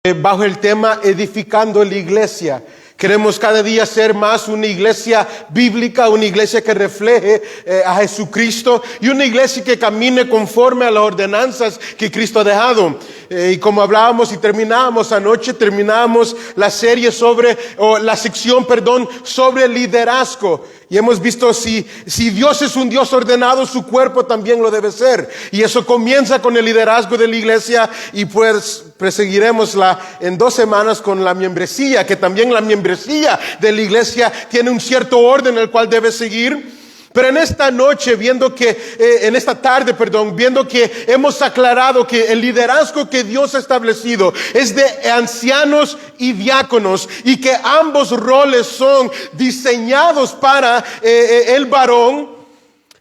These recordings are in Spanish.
bajo el tema Edificando la Iglesia. Queremos cada día ser más una iglesia bíblica, una iglesia que refleje a Jesucristo y una iglesia que camine conforme a las ordenanzas que Cristo ha dejado. Y como hablábamos y terminábamos anoche, terminábamos la serie sobre el liderazgo. Y hemos visto si Dios es un Dios ordenado, su cuerpo también lo debe ser. Y eso comienza con el liderazgo de la iglesia y pues perseguiremos en 2 semanas con la membresía, que también la membresía de la iglesia tiene un cierto orden el cual debe seguir. Pero en esta tarde, viendo que hemos aclarado que el liderazgo que Dios ha establecido es de ancianos y diáconos y que ambos roles son diseñados para el varón,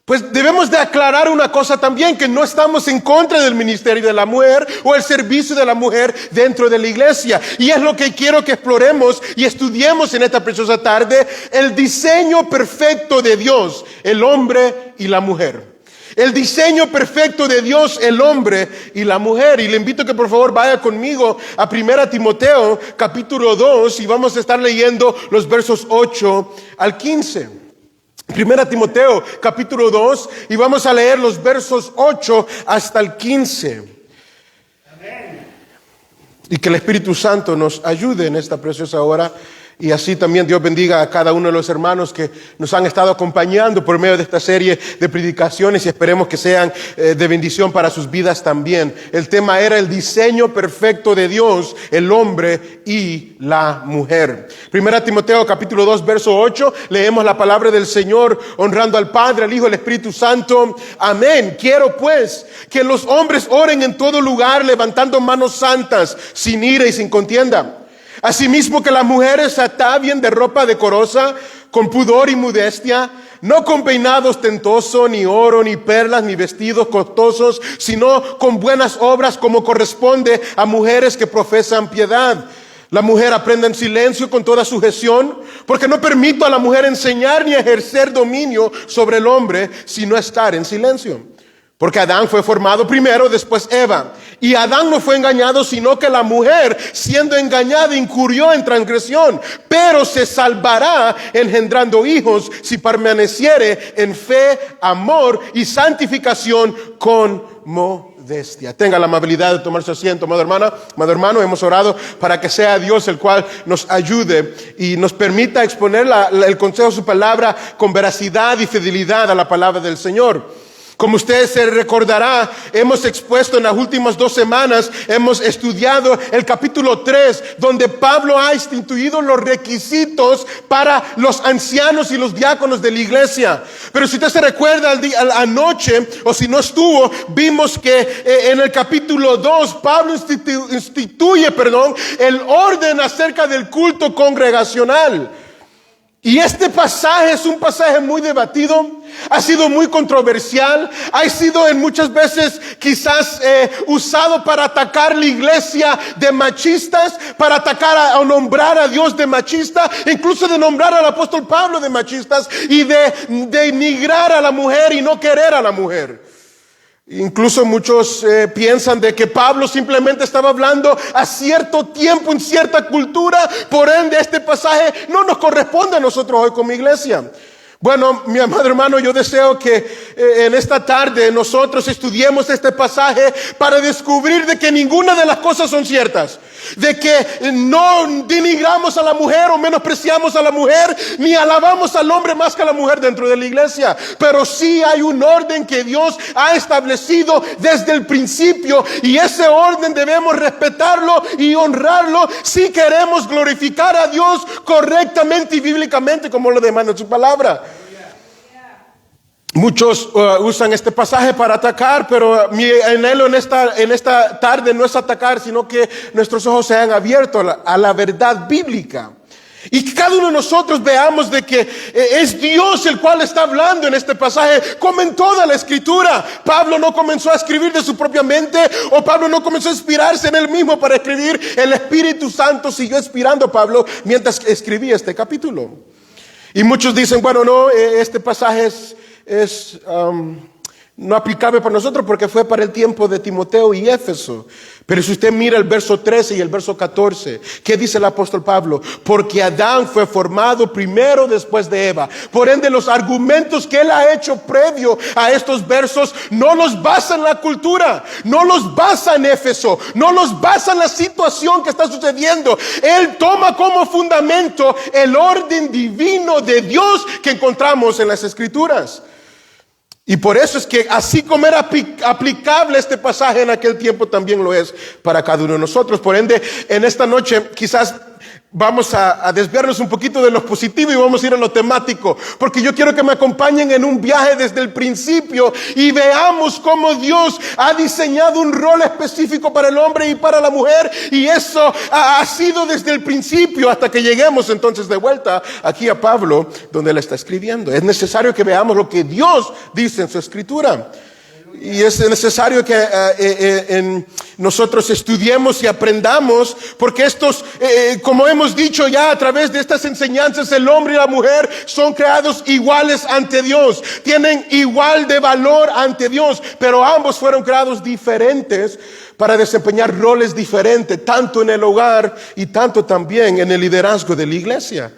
pues debemos de aclarar una cosa también, que no estamos en contra del ministerio de la mujer o el servicio de la mujer dentro de la iglesia. Y es lo que quiero que exploremos y estudiemos en esta preciosa tarde: el diseño perfecto de Dios, el hombre y la mujer. El diseño perfecto de Dios, el hombre y la mujer. Y le invito a que por favor vaya conmigo a 1 Timoteo capítulo 2 y vamos a estar leyendo los versos 8 al 15. 1 Timoteo capítulo 2 y vamos a leer los versos 8 hasta el 15. Amén. Y que el Espíritu Santo nos ayude en esta preciosa hora. Y así también Dios bendiga a cada uno de los hermanos que nos han estado acompañando por medio de esta serie de predicaciones y esperemos que sean de bendición para sus vidas también. El tema era el diseño perfecto de Dios, el hombre y la mujer. 1 Timoteo capítulo 2 verso 8, leemos la palabra del Señor honrando al Padre, al Hijo y al Espíritu Santo. Amén. Quiero pues que los hombres oren en todo lugar levantando manos santas, sin ira y sin contienda. Asimismo que las mujeres se atavien de ropa decorosa, con pudor y modestia, no con peinados ostentosos, ni oro, ni perlas, ni vestidos costosos, sino con buenas obras como corresponde a mujeres que profesan piedad. La mujer aprenda en silencio con toda sujeción, porque no permito a la mujer enseñar ni ejercer dominio sobre el hombre, sino estar en silencio. Porque Adán fue formado primero, después Eva. Y Adán no fue engañado, sino que la mujer, siendo engañada, incurrió en transgresión. Pero se salvará engendrando hijos si permaneciere en fe, amor y santificación con modestia. Tenga la amabilidad de tomar su asiento, amado hermano. Hemos orado para que sea Dios el cual nos ayude y nos permita exponer el consejo de su palabra con veracidad y fidelidad a la palabra del Señor. Como usted se recordará, hemos expuesto en las últimas 2 semanas, hemos estudiado el capítulo 3, donde Pablo ha instituido los requisitos para los ancianos y los diáconos de la iglesia. Pero si usted se recuerda anoche, o si no estuvo, vimos que en el capítulo 2, Pablo instituye el orden acerca del culto congregacional. Y este pasaje es un pasaje muy debatido, ha sido muy controversial, ha sido en muchas veces quizás usado para atacar la iglesia de machistas, para atacar o nombrar a Dios de machista, incluso de nombrar al apóstol Pablo de machistas y de denigrar a la mujer y no querer a la mujer. Incluso muchos piensan de que Pablo simplemente estaba hablando a cierto tiempo, en cierta cultura. Por ende, este pasaje no nos corresponde a nosotros hoy como iglesia. Bueno, mi amado hermano, yo deseo que en esta tarde nosotros estudiemos este pasaje para descubrir de que ninguna de las cosas son ciertas. De que no denigramos a la mujer o menospreciamos a la mujer, ni alabamos al hombre más que a la mujer dentro de la iglesia. Pero sí hay un orden que Dios ha establecido desde el principio y ese orden debemos respetarlo y honrarlo si queremos glorificar a Dios correctamente y bíblicamente como lo demanda su palabra. Muchos usan este pasaje para atacar, pero mi anhelo en esta tarde no es atacar, sino que nuestros ojos sean abiertos a la verdad bíblica. Y que cada uno de nosotros veamos de que es Dios el cual está hablando en este pasaje, como en toda la escritura. Pablo no comenzó a escribir de su propia mente, o Pablo no comenzó a inspirarse en él mismo para escribir. El Espíritu Santo siguió inspirando a Pablo mientras escribía este capítulo. Y muchos dicen, bueno, no, este pasaje no aplicable para nosotros porque fue para el tiempo de Timoteo y Éfeso. Pero si usted mira el verso 13 y el verso 14, ¿qué dice el apóstol Pablo? Porque Adán fue formado primero después de Eva. Por ende, los argumentos que él ha hecho previo a estos versos no los basa en la cultura, no los basa en Éfeso, no los basa en la situación que está sucediendo. Él toma como fundamento el orden divino de Dios que encontramos en las Escrituras. Y por eso es que así como era aplicable este pasaje en aquel tiempo, también lo es para cada uno de nosotros. Por ende, en esta noche quizás vamos a desviarnos un poquito de lo positivo y vamos a ir a lo temático, porque yo quiero que me acompañen en un viaje desde el principio y veamos cómo Dios ha diseñado un rol específico para el hombre y para la mujer, y eso ha sido desde el principio hasta que lleguemos entonces de vuelta aquí a Pablo, donde él está escribiendo. Es necesario que veamos lo que Dios dice en su escritura. Y es necesario que nosotros estudiemos y aprendamos, porque estos, como hemos dicho ya a través de estas enseñanzas, el hombre y la mujer son creados iguales ante Dios, tienen igual de valor ante Dios, pero ambos fueron creados diferentes para desempeñar roles diferentes, tanto en el hogar y tanto también en el liderazgo de la iglesia.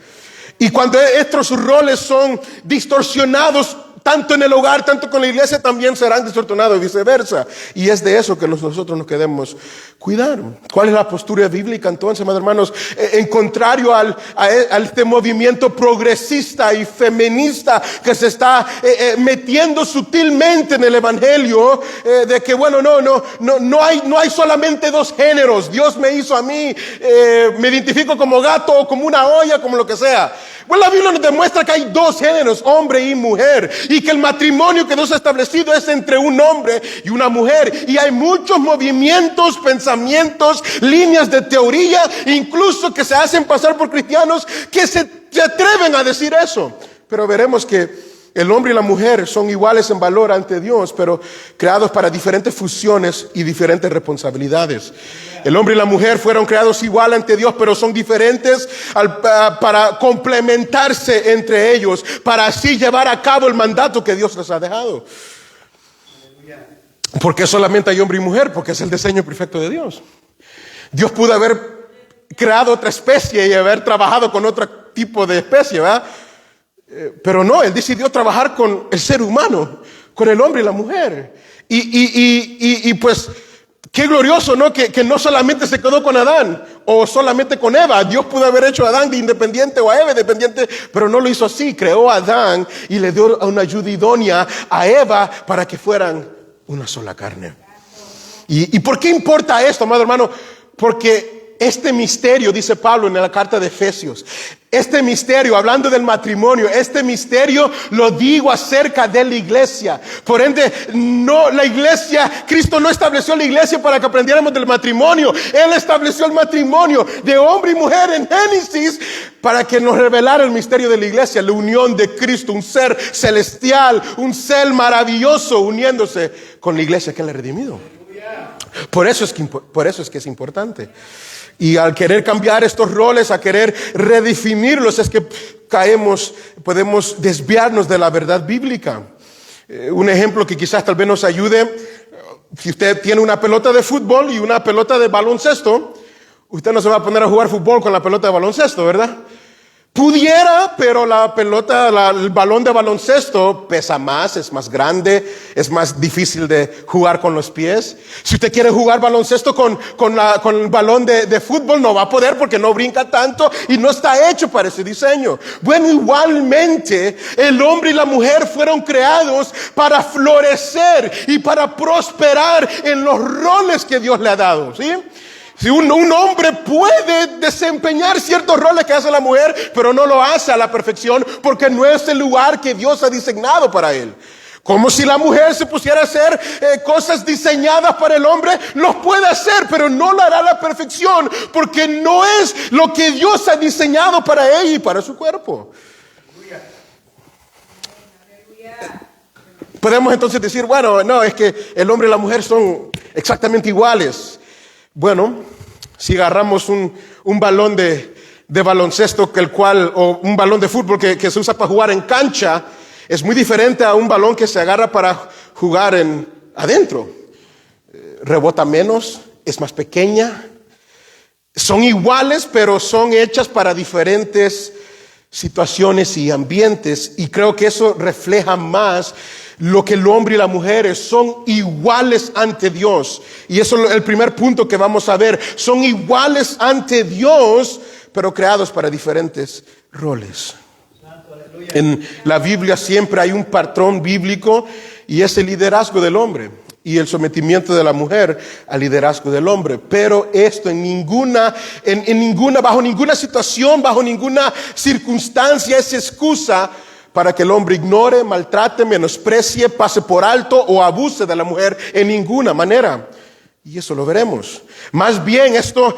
Y cuando estos roles son distorsionados, tanto en el hogar, tanto con la iglesia, también serán distorsionados y viceversa. Y es de eso que nosotros nos queremos cuidar. ¿Cuál es la postura bíblica entonces, amados hermanos? En contrario a este movimiento progresista y feminista que se está metiendo sutilmente en el evangelio, de que bueno, no hay solamente dos géneros. Dios me hizo a mí, me identifico como gato o como una olla, como lo que sea. Bueno, la Biblia nos demuestra que hay dos géneros, hombre y mujer, y que el matrimonio que Dios ha establecido es entre un hombre y una mujer. Y hay muchos movimientos, pensamientos, líneas de teoría, incluso que se hacen pasar por cristianos, que se atreven a decir eso. Pero veremos que el hombre y la mujer son iguales en valor ante Dios, pero creados para diferentes funciones y diferentes responsabilidades. El hombre y la mujer fueron creados igual ante Dios, pero son diferentes para complementarse entre ellos, para así llevar a cabo el mandato que Dios les ha dejado. ¿Por qué solamente hay hombre y mujer? Porque es el diseño perfecto de Dios. Dios pudo haber creado otra especie y haber trabajado con otro tipo de especie, ¿verdad? Pero no, Él decidió trabajar con el ser humano, con el hombre y la mujer. Y pues, qué glorioso, ¿no? Que no solamente se quedó con Adán o solamente con Eva. Dios pudo haber hecho a Adán de independiente o a Eva dependiente, pero no lo hizo así. Creó a Adán y le dio una ayuda idónea a Eva para que fueran una sola carne. ¿Y por qué importa esto, amado hermano? Porque este misterio, dice Pablo en la carta de Efesios, este misterio, hablando del matrimonio, este misterio lo digo acerca de la iglesia. Por ende, no, la iglesia, Cristo no estableció la iglesia para que aprendiéramos del matrimonio. Él estableció el matrimonio de hombre y mujer en Génesis para que nos revelara el misterio de la iglesia, la unión de Cristo, un ser celestial, un ser maravilloso uniéndose con la iglesia que Él ha redimido. Por eso es que es importante. Y al querer cambiar estos roles, a querer redefinirlos, es que podemos desviarnos de la verdad bíblica. Un ejemplo que quizás tal vez nos ayude: si usted tiene una pelota de fútbol y una pelota de baloncesto, usted no se va a poner a jugar fútbol con la pelota de baloncesto, ¿verdad? Pudiera, pero la pelota, el balón de baloncesto pesa más, es más grande, es más difícil de jugar con los pies. Si usted quiere jugar baloncesto con el balón de fútbol, no va a poder porque no brinca tanto y no está hecho para ese diseño. Bueno, igualmente, el hombre y la mujer fueron creados para florecer y para prosperar en los roles que Dios le ha dado, ¿sí? Si un hombre puede desempeñar ciertos roles que hace la mujer, pero no lo hace a la perfección porque no es el lugar que Dios ha diseñado para él. Como si la mujer se pusiera a hacer cosas diseñadas para el hombre, los puede hacer, pero no lo hará a la perfección porque no es lo que Dios ha diseñado para ella y para su cuerpo. Podemos entonces decir, bueno, no, es que el hombre y la mujer son exactamente iguales. Bueno, si agarramos un balón de baloncesto o un balón de fútbol que se usa para jugar en cancha, es muy diferente a un balón que se agarra para jugar adentro. Rebota menos, es más pequeña. Son iguales, pero son hechas para diferentes situaciones y ambientes. Y creo que eso refleja más lo que el hombre y la mujer son iguales ante Dios. Y eso es el primer punto que vamos a ver. Son iguales ante Dios, pero creados para diferentes roles. En la Biblia siempre hay un patrón bíblico y es el liderazgo del hombre y el sometimiento de la mujer al liderazgo del hombre. Pero esto bajo ninguna situación, bajo ninguna circunstancia es excusa para que el hombre ignore, maltrate, menosprecie, pase por alto o abuse de la mujer en ninguna manera. Y eso lo veremos. Más bien esto,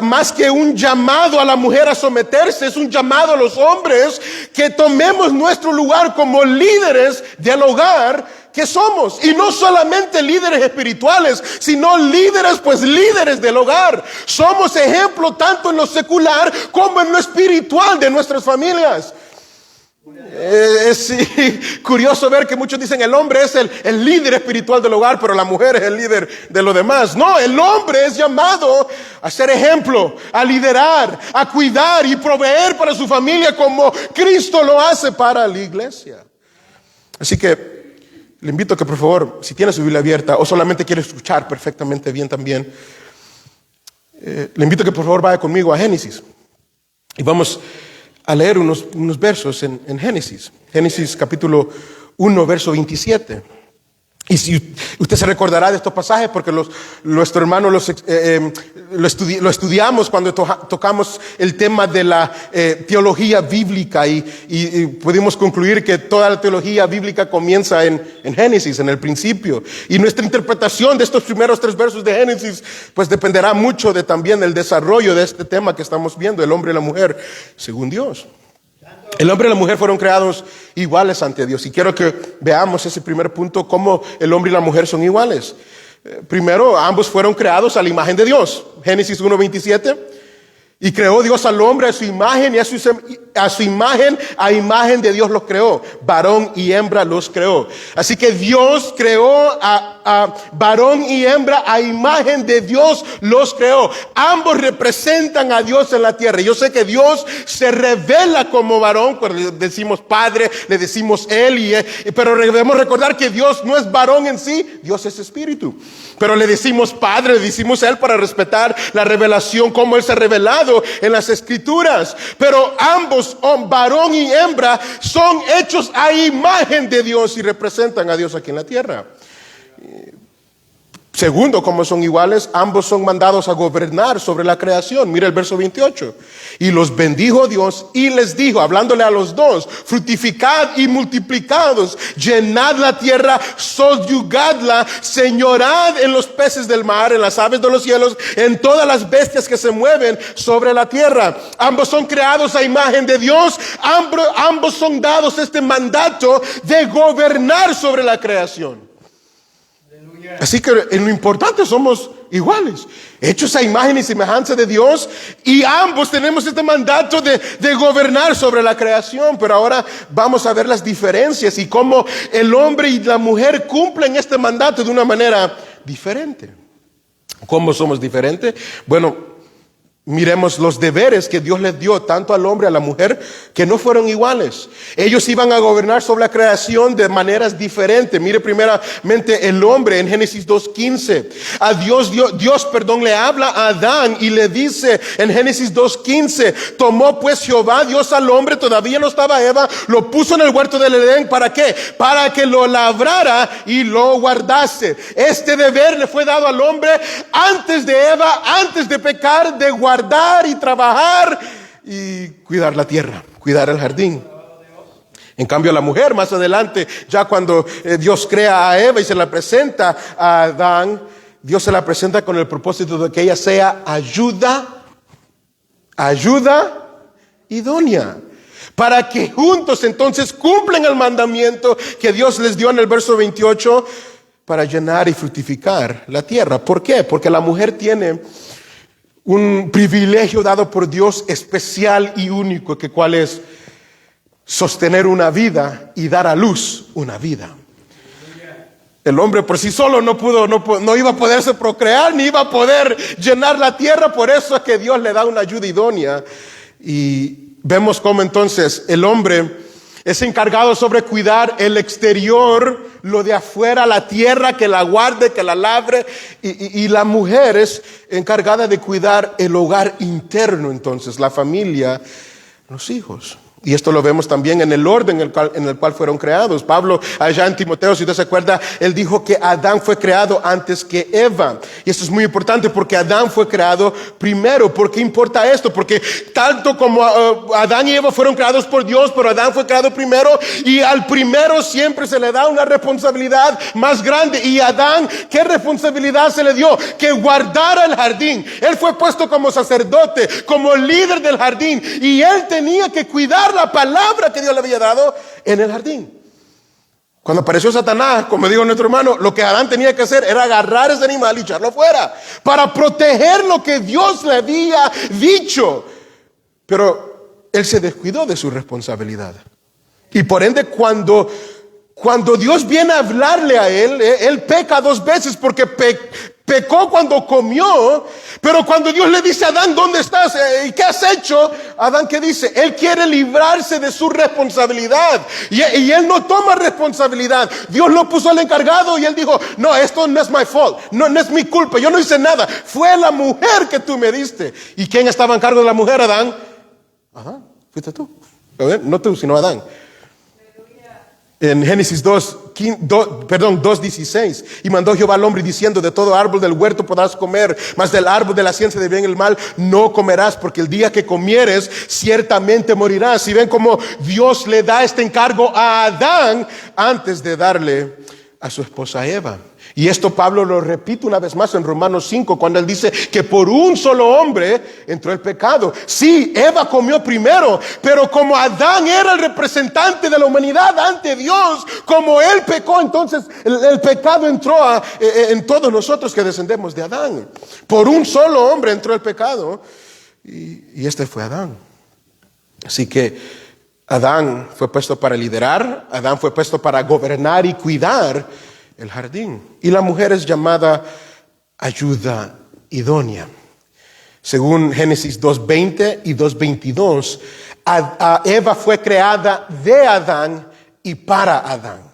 más que un llamado a la mujer a someterse, es un llamado a los hombres que tomemos nuestro lugar como líderes del hogar que somos. Y no solamente líderes espirituales, sino líderes del hogar. Somos ejemplo tanto en lo secular como en lo espiritual de nuestras familias. Es curioso ver que muchos dicen el hombre es el líder espiritual del hogar, pero la mujer es el líder de lo demás. No, el hombre es llamado a ser ejemplo, a liderar, a cuidar y proveer para su familia como Cristo lo hace para la iglesia. Así que le invito a que por favor, si tiene su Biblia abierta o solamente quiere escuchar perfectamente bien también, le invito a que por favor vaya conmigo a Génesis y vamos a leer unos versos en Génesis. Génesis capítulo 1, verso 27. Y si usted se recordará de estos pasajes porque nuestro hermano lo estudiamos cuando tocamos el tema de la teología bíblica y pudimos concluir que toda la teología bíblica comienza en Génesis, en el principio. Y nuestra interpretación de estos primeros 3 versos de Génesis pues dependerá mucho también del desarrollo de este tema que estamos viendo, el hombre y la mujer según Dios. El hombre y la mujer fueron creados iguales ante Dios. Y quiero que veamos ese primer punto, cómo el hombre y la mujer son iguales. Primero, ambos fueron creados a la imagen de Dios. Génesis 1:27. Y creó Dios al hombre a su imagen y a imagen de Dios los creó. Varón y hembra los creó. Así que Dios creó a varón y hembra a imagen de Dios los creó. Ambos representan a Dios en la tierra. Yo sé que Dios se revela como varón, cuando le decimos Padre, le decimos Él, pero debemos recordar que Dios no es varón en sí, Dios es espíritu. Pero le decimos Padre, le decimos Él para respetar la revelación, como Él se ha revelado en las Escrituras. Pero ambos, varón y hembra, son hechos a imagen de Dios y representan a Dios aquí en la tierra. Segundo, como son iguales, ambos son mandados a gobernar sobre la creación. Mira el verso 28. Y los bendijo Dios y les dijo, hablándole a los dos, fructificad y multiplicados, llenad la tierra, sobyugadla, señorad en los peces del mar, en las aves de los cielos, en todas las bestias que se mueven sobre la tierra. Ambos son creados a imagen de Dios, ambos son dados este mandato de gobernar sobre la creación. Así que en lo importante somos iguales, hechos a imagen y semejanza de Dios, y ambos tenemos este mandato de gobernar sobre la creación. Pero ahora vamos a ver las diferencias y cómo el hombre y la mujer cumplen este mandato de una manera diferente. ¿Cómo somos diferentes? Bueno, miremos los deberes que Dios les dio tanto al hombre y a la mujer, que no fueron iguales. Ellos iban a gobernar sobre la creación de maneras diferentes. Mire primeramente el hombre en Génesis 2:15. A Dios le habla a Adán y le dice en Génesis 2:15, tomó pues Jehová Dios al hombre, todavía no estaba Eva, lo puso en el huerto del Edén. ¿Para qué? Para que lo labrara y lo guardase. Este deber le fue dado al hombre antes de Eva, antes de pecar, de guardar y trabajar y cuidar la tierra, cuidar el jardín. En cambio la mujer más adelante, ya cuando Dios crea a Eva y se la presenta a Adán, Dios se la presenta con el propósito de que ella sea ayuda idónea, para que juntos entonces cumplen el mandamiento que Dios les dio en el verso 28, para llenar y fructificar la tierra. ¿Por qué? Porque la mujer tiene un privilegio dado por Dios especial y único, que cuál es sostener una vida y dar a luz una vida. El hombre por sí solo no iba a poderse procrear, ni iba a poder llenar la tierra. Por eso es que Dios le da una ayuda idónea. Y vemos cómo entonces el hombre es encargado sobre cuidar el exterior, lo de afuera, la tierra, que la guarde, que la labre. Y la mujer es encargada de cuidar el hogar interno, entonces, la familia, los hijos. Y esto lo vemos también en el orden en el cual fueron creados. Pablo, allá en Timoteo, si usted se acuerda, él dijo que Adán fue creado antes que Eva. Y esto es muy importante porque Adán fue creado primero. ¿Por qué importa esto? Porque tanto como Adán y Eva fueron creados por Dios, pero Adán fue creado primero, y al primero siempre se le da una responsabilidad más grande. Y Adán, ¿qué responsabilidad se le dio? Que guardara el jardín. Él fue puesto como sacerdote, como líder del jardín, y él tenía que cuidar la palabra que Dios le había dado en el jardín. Cuando apareció Satanás, como dijo nuestro hermano, lo que Adán tenía que hacer era agarrar ese animal y echarlo fuera para proteger lo que Dios le había dicho. Pero él se descuidó de su responsabilidad. Y por ende, cuando Dios viene a hablarle a él peca dos veces, porque pecó cuando comió. Pero cuando Dios le dice a Adán, ¿dónde estás? ¿Y qué has hecho? Adán, ¿qué dice? Él quiere librarse de su responsabilidad. Y él no toma responsabilidad. Dios lo puso al encargado y él dijo, no, esto no es my fault. No es mi culpa. Yo no hice nada. Fue la mujer que tú me diste. ¿Y quién estaba en cargo de la mujer, Adán? Ajá, fuiste tú. No tú, sino Adán. En Génesis 2:16, y mandó Jehová al hombre diciendo, de todo árbol del huerto podrás comer, mas del árbol de la ciencia del bien y el mal no comerás, porque el día que comieres ciertamente morirás. Y ven cómo Dios le da este encargo a Adán antes de darle a su esposa Eva. Y esto Pablo lo repite una vez más en Romanos 5, cuando él dice que por un solo hombre entró el pecado. Sí, Eva comió primero, pero como Adán era el representante de la humanidad ante Dios, como él pecó, entonces el pecado entró en todos nosotros que descendemos de Adán. Por un solo hombre entró el pecado, y este fue Adán. Así que Adán fue puesto para liderar, Adán fue puesto para gobernar y cuidar el jardín. Y la mujer es llamada ayuda idónea. Según Génesis 2:20 y 2:22, Eva fue creada de Adán y para Adán.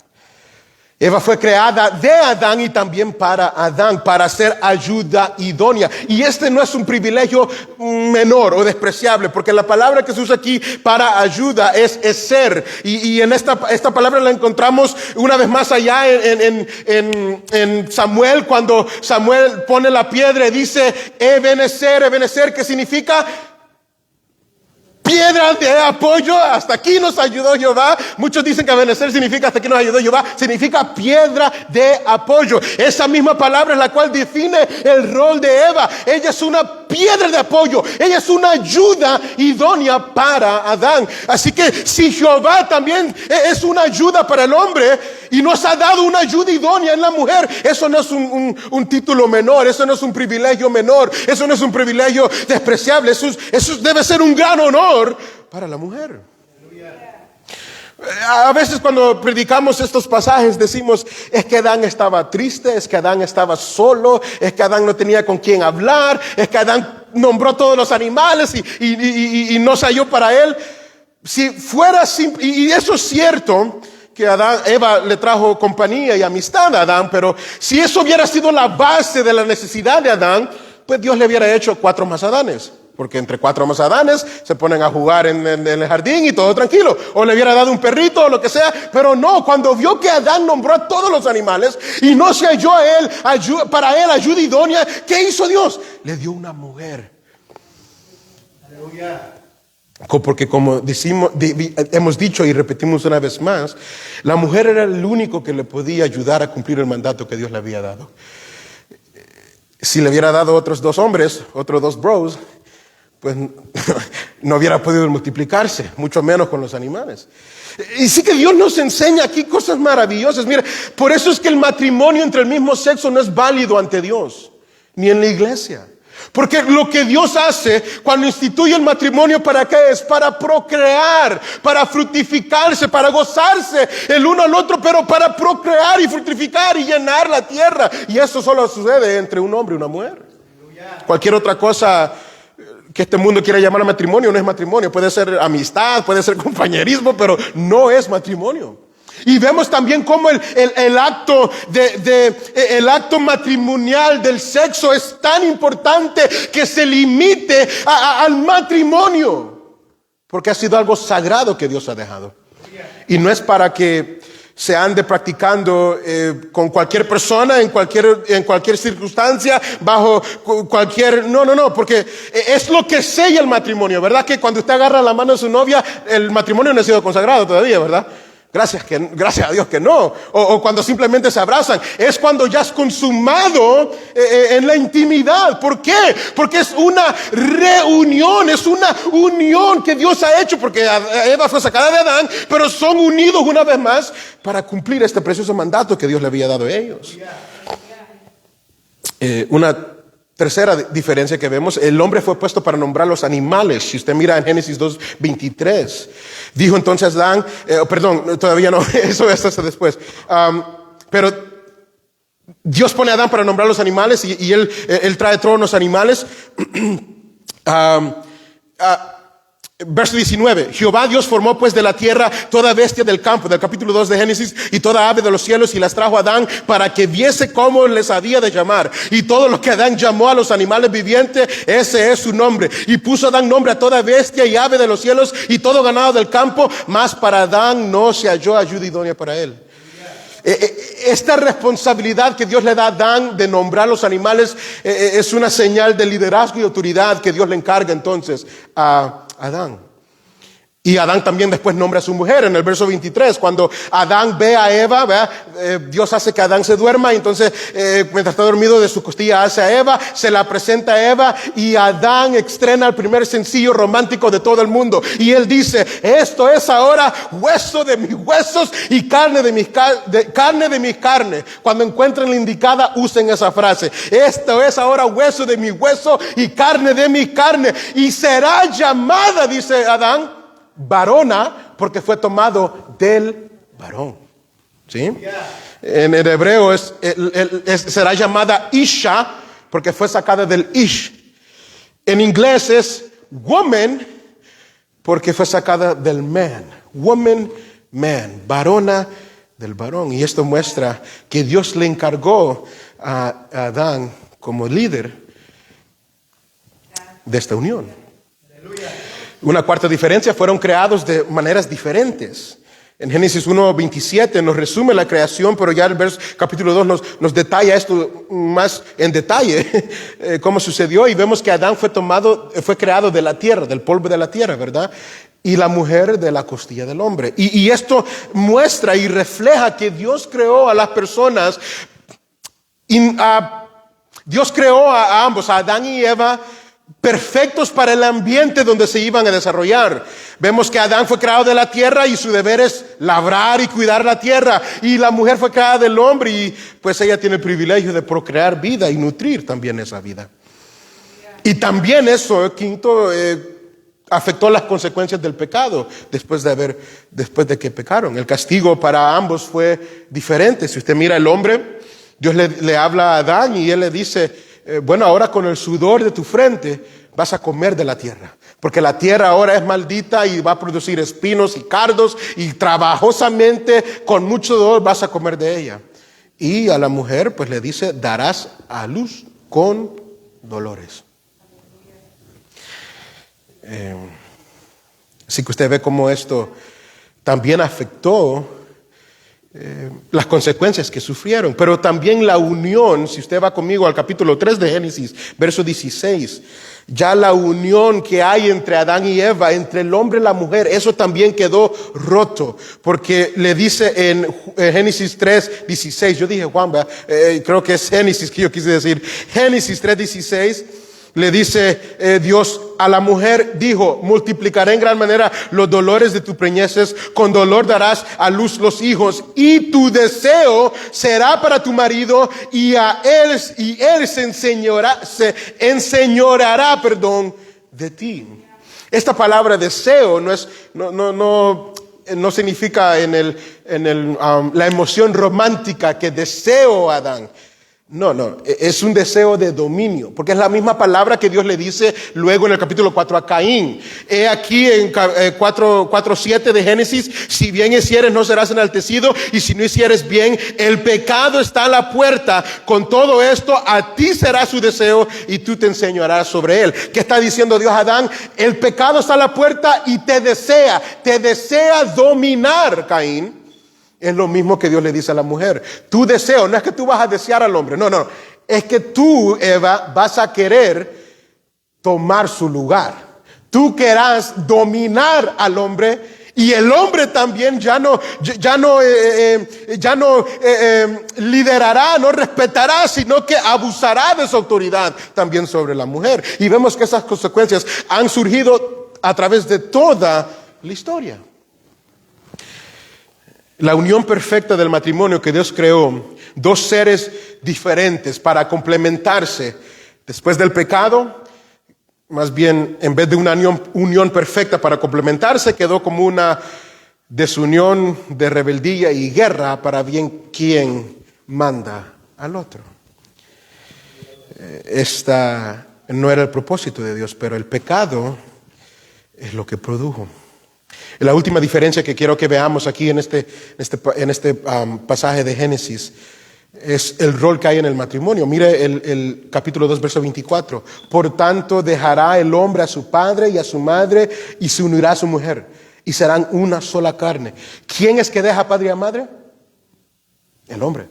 Eva fue creada de Adán y también para Adán, para ser ayuda idónea. Y este no es un privilegio menor o despreciable, porque la palabra que se usa aquí para ayuda es ser. Y en esta palabra la encontramos una vez más allá en Samuel, cuando Samuel pone la piedra y dice Ebenezer, que significa piedra de apoyo. Hasta aquí nos ayudó Jehová. Muchos dicen que Ebenezer significa hasta aquí nos ayudó Jehová. Significa piedra de apoyo. Esa misma palabra es la cual define el rol de Eva. Ella es una piedra de apoyo. Ella es una ayuda idónea para Adán. Así que si Jehová también es una ayuda para el hombre y nos ha dado una ayuda idónea en la mujer, eso no es un título menor, eso no es un privilegio menor, eso no es un privilegio despreciable, eso debe ser un gran honor para la mujer. A veces cuando predicamos estos pasajes decimos, es que Adán estaba triste, es que Adán estaba solo, es que Adán no tenía con quién hablar, es que Adán nombró todos los animales y no se halló para él. Si fuera así, y eso es cierto, que Eva le trajo compañía y amistad a Adán, pero si eso hubiera sido la base de la necesidad de Adán, pues Dios le hubiera hecho 4 más Adanes. Porque entre 4 más Adanes se ponen a jugar en el jardín y todo tranquilo. O le hubiera dado un perrito o lo que sea. Pero no, cuando vio que Adán nombró a todos los animales y no se halló a él para él ayuda idónea, ¿qué hizo Dios? Le dio una mujer. Aleluya. Porque como hemos dicho y repetimos una vez más, la mujer era el único que le podía ayudar a cumplir el mandato que Dios le había dado. Si le hubiera dado otros 2 hombres, otros 2 bros, pues no hubiera podido multiplicarse, mucho menos con los animales. Y sí que Dios nos enseña aquí cosas maravillosas. Mira, por eso es que el matrimonio entre el mismo sexo no es válido ante Dios, ni en la iglesia. Porque lo que Dios hace cuando instituye el matrimonio, ¿para qué es? Para procrear, para fructificarse, para gozarse el uno al otro, pero para procrear y fructificar y llenar la tierra. Y eso solo sucede entre un hombre y una mujer. Cualquier otra cosa que este mundo quiera llamar matrimonio no es matrimonio. Puede ser amistad, puede ser compañerismo, pero no es matrimonio. Y vemos también cómo el acto matrimonial del sexo es tan importante que se limite al matrimonio, porque ha sido algo sagrado que Dios ha dejado. Y no es para que se ande practicando con cualquier persona, en cualquier circunstancia, bajo cualquier... No, porque es lo que sella el matrimonio, ¿verdad? Que cuando usted agarra la mano de su novia, el matrimonio no ha sido consagrado todavía, ¿verdad? Gracias a Dios que no. O cuando simplemente se abrazan. Es cuando ya es consumado en la intimidad. ¿Por qué? Porque es una reunión, es una unión que Dios ha hecho. Porque Eva fue sacada de Adán, pero son unidos una vez más para cumplir este precioso mandato que Dios le había dado a ellos. Una tercera diferencia que vemos: el hombre fue puesto para nombrar los animales. Si usted mira en Génesis 2:23, dijo entonces Adán, todavía no, eso es hasta después, pero Dios pone a Adán para nombrar los animales y él trae todos los animales. Verso 19: Jehová Dios formó pues de la tierra toda bestia del campo, del capítulo 2 de Génesis, y toda ave de los cielos, y las trajo a Adán para que viese cómo les había de llamar. Y todo lo que Adán llamó a los animales vivientes, ese es su nombre. Y puso Adán nombre a toda bestia y ave de los cielos y todo ganado del campo, mas para Adán no se halló ayuda idónea para él. Esta responsabilidad que Dios le da a Adán de nombrar los animales es una señal de liderazgo y autoridad que Dios le encarga entonces a Adán. Y Adán también después nombra a su mujer en el verso 23. Cuando Adán ve a Eva, Dios hace que Adán se duerma, y entonces mientras está dormido, de su costilla hace a Eva, se la presenta a Eva, y Adán estrena el primer sencillo romántico de todo el mundo. Y él dice: esto es ahora hueso de mis huesos y carne de mis carne. Cuando encuentren la indicada, usen esa frase: esto es ahora hueso de mi hueso y carne de mi carne. Y será llamada, dice Adán, varona, porque fue tomado del varón. ¿Sí? En el hebreo será llamada Isha, porque fue sacada del Ish. En inglés es woman, porque fue sacada del man. Woman, man, varona del varón. Y esto muestra que Dios le encargó a Adán como líder de esta unión. Una cuarta diferencia: fueron creados de maneras diferentes. En Génesis 1:27 nos resume la creación, pero ya el capítulo 2 nos detalla esto más en detalle, cómo sucedió. Y vemos que Adán fue creado de la tierra, del polvo de la tierra, ¿verdad? Y la mujer de la costilla del hombre. Y esto muestra y refleja que Dios creó a las personas. Dios creó a ambos, a Adán y Eva, perfectos para el ambiente donde se iban a desarrollar. Vemos que Adán fue creado de la tierra y su deber es labrar y cuidar la tierra. Y la mujer fue creada del hombre y pues ella tiene el privilegio de procrear vida y nutrir también esa vida. Y también eso, quinto, afectó las consecuencias del pecado después de que pecaron. El castigo para ambos fue diferente. Si usted mira el hombre, Dios le habla a Adán y él le dice: bueno, ahora con el sudor de tu frente vas a comer de la tierra, porque la tierra ahora es maldita y va a producir espinos y cardos, y trabajosamente, con mucho dolor, vas a comer de ella. Y a la mujer pues le dice: darás a luz con dolores. Así que usted ve cómo esto también afectó las consecuencias que sufrieron, pero también la unión. Si usted va conmigo al capítulo 3 de Génesis, verso 16, ya la unión que hay entre Adán y Eva, entre el hombre y la mujer, eso también quedó roto, porque le dice en Génesis 3, 16, yo dije Juan, creo que es Génesis que yo quise decir, Génesis 3, 16, le dice Dios a la mujer, dijo, multiplicaré en gran manera los dolores de tus preñeces, con dolor darás a luz los hijos, y tu deseo será para tu marido, y él se enseñoreará de ti. Esta palabra deseo no significa la emoción romántica que deseo a Adán. No, es un deseo de dominio, porque es la misma palabra que Dios le dice luego en el capítulo 4 a Caín. He aquí en 4:7 de Génesis, si bien hicieres no serás enaltecido, y si no hicieres bien, el pecado está a la puerta. Con todo esto, a ti será su deseo y tú te enseñarás sobre él. ¿Qué está diciendo Dios a Adán? El pecado está a la puerta y te desea dominar, Caín. Es lo mismo que Dios le dice a la mujer. Tu deseo, no es que tú vas a desear al hombre, no. Es que tú, Eva, vas a querer tomar su lugar. Tú querrás dominar al hombre, y el hombre también ya no liderará, no respetará, sino que abusará de su autoridad también sobre la mujer. Y vemos que esas consecuencias han surgido a través de toda la historia. La unión perfecta del matrimonio que Dios creó, dos seres diferentes para complementarse después del pecado, más bien en vez de una unión perfecta para complementarse, quedó como una desunión de rebeldía y guerra para bien quien manda al otro. Esta no era el propósito de Dios, pero el pecado es lo que produjo. La última diferencia que quiero que veamos aquí en este pasaje de Génesis es el rol que hay en el matrimonio. Mire el capítulo 2, verso 24. Por tanto, dejará el hombre a su padre y a su madre y se unirá a su mujer, y serán una sola carne. ¿Quién es que deja padre y a madre? El hombre.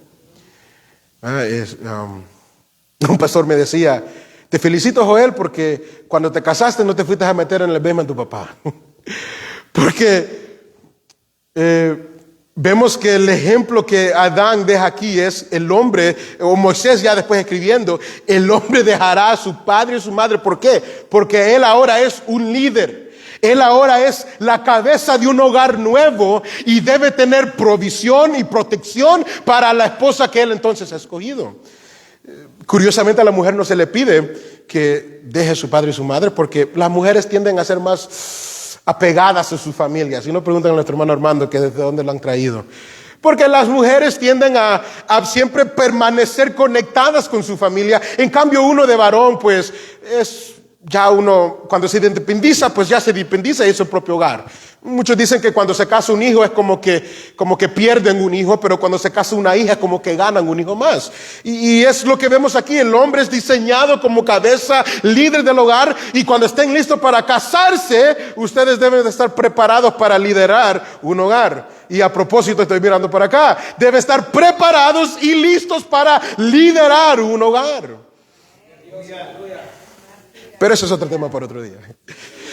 Un pastor me decía, te felicito, Joel, porque cuando te casaste no te fuiste a meter en el bema de tu papá. Porque vemos que el ejemplo que Adán deja aquí es el hombre, o Moisés ya después escribiendo, el hombre dejará a su padre y a su madre. ¿Por qué? Porque él ahora es un líder. Él ahora es la cabeza de un hogar nuevo y debe tener provisión y protección para la esposa que él entonces ha escogido. Curiosamente a la mujer no se le pide que deje a su padre y su madre, porque las mujeres tienden a ser más apegadas a sus familias. Si no, preguntan a nuestro hermano Armando que desde dónde lo han traído. Porque las mujeres tienden a siempre permanecer conectadas con su familia. En cambio, uno de varón, pues, es ya uno, cuando se independiza, pues ya se independiza y es su propio hogar. Muchos dicen que cuando se casa un hijo es como que pierden un hijo, pero cuando se casa una hija es como que ganan un hijo más. Y es lo que vemos aquí. El hombre es diseñado como cabeza, líder del hogar, y cuando estén listos para casarse, ustedes deben de estar preparados para liderar un hogar. Y a propósito, estoy mirando por acá, deben estar preparados y listos para liderar un hogar. Pero eso es otro tema para otro día.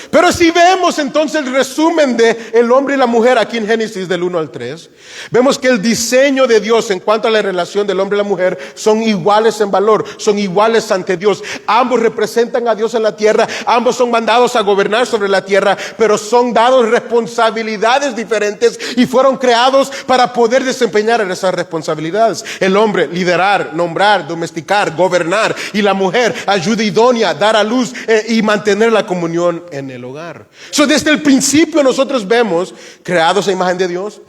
Pero si vemos entonces el resumen de el hombre y la mujer aquí en Génesis del 1 al 3, vemos que el diseño de Dios en cuanto a la relación del hombre y la mujer son iguales en valor, son iguales ante Dios. Ambos representan a Dios en la tierra, ambos son mandados a gobernar sobre la tierra, pero son dados responsabilidades diferentes y fueron creados para poder desempeñar esas responsabilidades. El hombre, liderar, nombrar, domesticar, gobernar, y la mujer, ayuda idónea, dar a luz y mantener la comunión en el hogar. Desde el principio nosotros vemos creados a imagen de Dios,